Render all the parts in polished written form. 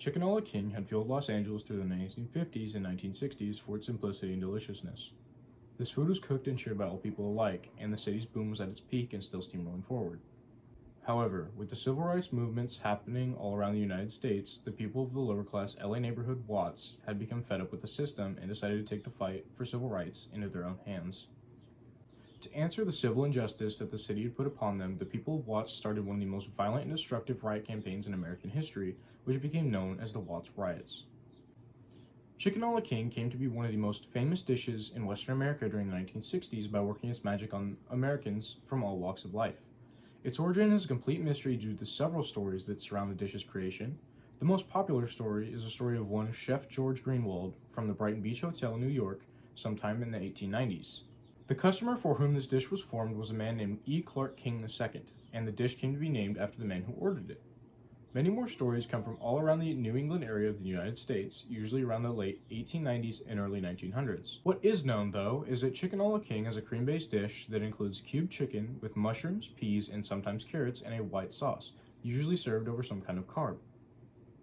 Chicken a la King had fueled Los Angeles through the 1950s and 1960s for its simplicity and deliciousness. This food was cooked and shared by all people alike, and the city's boom was at its peak and still steamrolling forward. However, with the civil rights movements happening all around the United States, the people of the lower-class LA neighborhood Watts had become fed up with the system and decided to take the fight for civil rights into their own hands. To answer the civil injustice that the city had put upon them, the people of Watts started one of the most violent and destructive riot campaigns in American history, which became known as the Watts Riots. Chicken a la King came to be one of the most famous dishes in Western America during the 1960s by working its magic on Americans from all walks of life. Its origin is a complete mystery due to several stories that surround the dish's creation. The most popular story is the story of one Chef George Greenwald from the Brighton Beach Hotel in New York sometime in the 1890s. The customer for whom this dish was formed was a man named E. Clark King II, and the dish came to be named after the man who ordered it. Many more stories come from all around the New England area of the United States, usually around the late 1890s and early 1900s. What is known, though, is that Chicken a la King is a cream-based dish that includes cubed chicken with mushrooms, peas, and sometimes carrots and a white sauce, usually served over some kind of carb.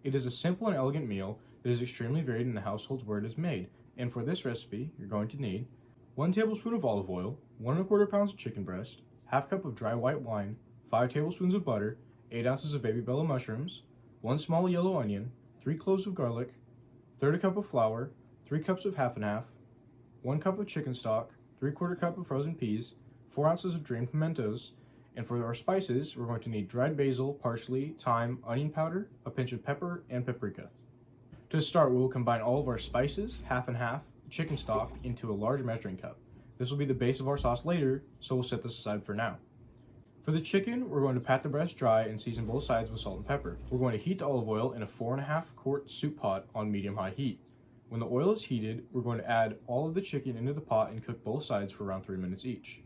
It is a simple and elegant meal that is extremely varied in the households where it is made, and for this recipe, you're going to need 1 tablespoon of olive oil, 1 1/4 pounds of chicken breast, half cup of dry white wine, 5 tablespoons of butter, 8 ounces of baby bella mushrooms, 1 small yellow onion, 3 cloves of garlic, 1/3 cup of flour, 3 cups of half and half, 1 cup of chicken stock, 3/4 cup of frozen peas, 4 ounces of drained pimentos, and for our spices, we're going to need dried basil, parsley, thyme, onion powder, a pinch of pepper, and paprika. To start, we will combine all of our spices, half and half, chicken stock, into a large measuring cup. This will be the base of our sauce later, so we'll set this aside for now. For the chicken, we're going to pat the breast dry and season both sides with salt and pepper. We're going to heat the olive oil in a 4.5 quart soup pot on medium-high heat. When the oil is heated, we're going to add all of the chicken into the pot and cook both sides for around 3 minutes each.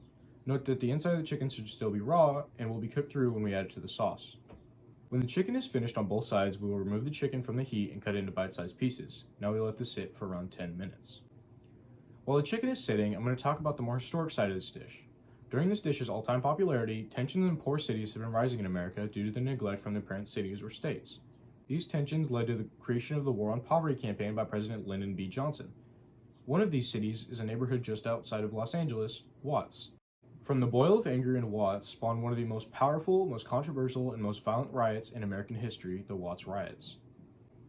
Note that the inside of the chicken should still be raw and will be cooked through when we add it to the sauce. When the chicken is finished on both sides, we will remove the chicken from the heat and cut it into bite-sized pieces. Now we let this sit for around 10 minutes. While the chicken is sitting, I'm going to talk about the more historic side of this dish. During this dish's all-time popularity, tensions in poor cities have been rising in America due to the neglect from their parent cities or states. These tensions led to the creation of the War on Poverty campaign by President Lyndon B. Johnson. One of these cities is a neighborhood just outside of Los Angeles, Watts. From the boil of anger in Watts spawned one of the most powerful, most controversial, and most violent riots in American history, the Watts Riots.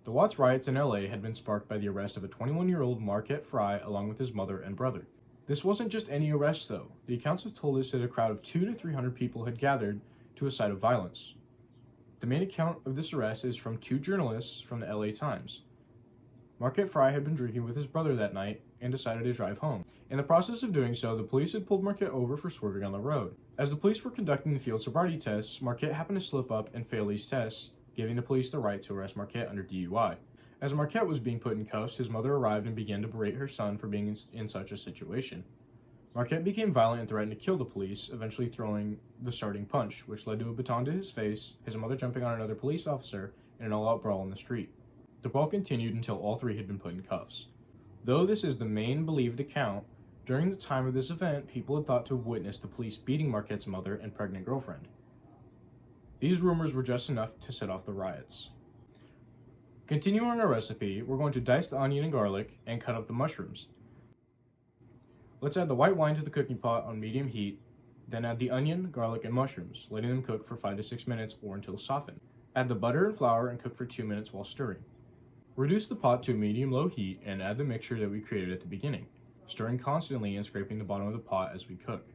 The Watts Riots in LA had been sparked by the arrest of a 21-year-old Marquette Fry along with his mother and brother. This wasn't just any arrest, though. The accounts have told us that a crowd of 200 to 300 people had gathered to a site of violence. The main account of this arrest is from 2 journalists from the LA Times. Marquette Fry had been drinking with his brother that night and decided to drive home. In the process of doing so, the police had pulled Marquette over for swerving on the road. As the police were conducting the field sobriety tests, Marquette happened to slip up and fail these tests, giving the police the right to arrest Marquette under DUI. As Marquette was being put in cuffs, his mother arrived and began to berate her son for being in such a situation. Marquette became violent and threatened to kill the police, eventually throwing the starting punch, which led to a baton to his face, his mother jumping on another police officer, and an all-out brawl in the street. The brawl continued until all 3 had been put in cuffs. Though this is the main believed account, during the time of this event, people had thought to have witnessed the police beating Marquette's mother and pregnant girlfriend. These rumors were just enough to set off the riots. Continuing on our recipe, we're going to dice the onion and garlic and cut up the mushrooms. Let's add the white wine to the cooking pot on medium heat, then add the onion, garlic, and mushrooms, letting them cook for 5 to 6 minutes or until softened. Add the butter and flour and cook for 2 minutes while stirring. Reduce the pot to a medium-low heat and add the mixture that we created at the beginning, stirring constantly and scraping the bottom of the pot as we cook.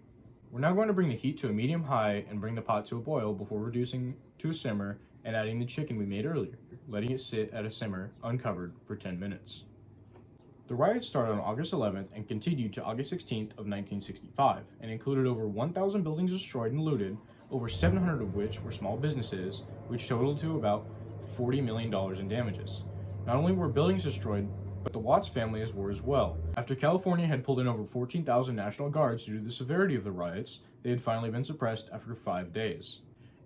We're now going to bring the heat to a medium-high and bring the pot to a boil before reducing to a simmer and adding the chicken we made earlier, letting it sit at a simmer, uncovered, for 10 minutes. The riots started on August 11th and continued to August 16th of 1965, and included over 1,000 buildings destroyed and looted, over 700 of which were small businesses, which totaled to about $40 million in damages. Not only were buildings destroyed, but the Watts families were as well. After California had pulled in over 14,000 National Guards due to the severity of the riots, they had finally been suppressed after 5 days.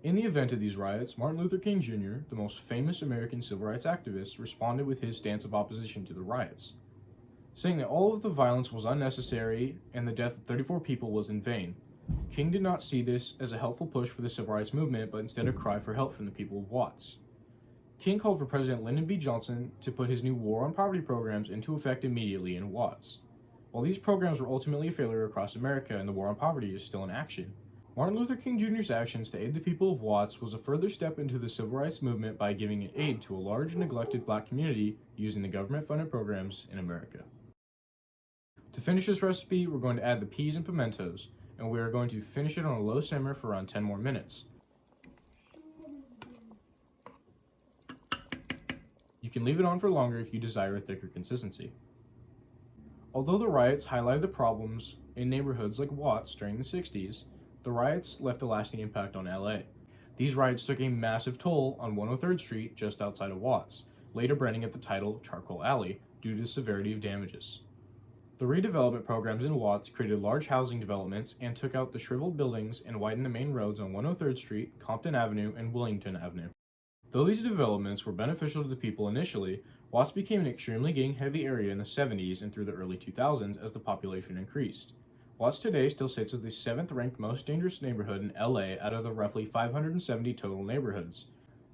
In the event of these riots, Martin Luther King Jr., the most famous American civil rights activist, responded with his stance of opposition to the riots, saying that all of the violence was unnecessary and the death of 34 people was in vain. King did not see this as a helpful push for the civil rights movement, but instead a cry for help from the people of Watts. King called for President Lyndon B. Johnson to put his new war on poverty programs into effect immediately in Watts. While these programs were ultimately a failure across America and the war on poverty is still in action, Martin Luther King Jr.'s actions to aid the people of Watts was a further step into the civil rights movement by giving aid to a large neglected black community using the government-funded programs in America. To finish this recipe, we're going to add the peas and pimentos, and we are going to finish it on a low simmer for around 10 more minutes. You can leave it on for longer if you desire a thicker consistency. Although the riots highlighted the problems in neighborhoods like Watts during the 60s, the riots left a lasting impact on LA. These riots took a massive toll on 103rd Street just outside of Watts, later branding it the title of Charcoal Alley due to the severity of damages. The redevelopment programs in Watts created large housing developments and took out the shriveled buildings and widened the main roads on 103rd Street, Compton Avenue, and Wellington Avenue. Though these developments were beneficial to the people initially, Watts became an extremely gang-heavy area in the 70s and through the early 2000s as the population increased. Watts today still sits as the 7th-ranked most dangerous neighborhood in LA out of the roughly 570 total neighborhoods.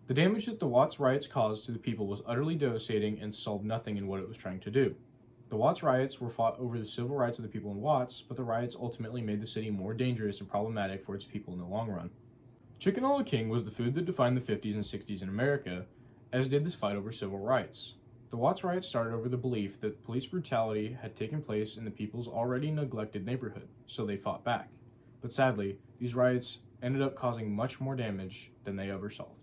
The damage that the Watts riots caused to the people was utterly devastating and solved nothing in what it was trying to do. The Watts riots were fought over the civil rights of the people in Watts, but the riots ultimately made the city more dangerous and problematic for its people in the long run. Chicken a la King was the food that defined the 50s and 60s in America, as did this fight over civil rights. The Watts riots started over the belief that police brutality had taken place in the people's already neglected neighborhood, so they fought back. But sadly, these riots ended up causing much more damage than they ever solved.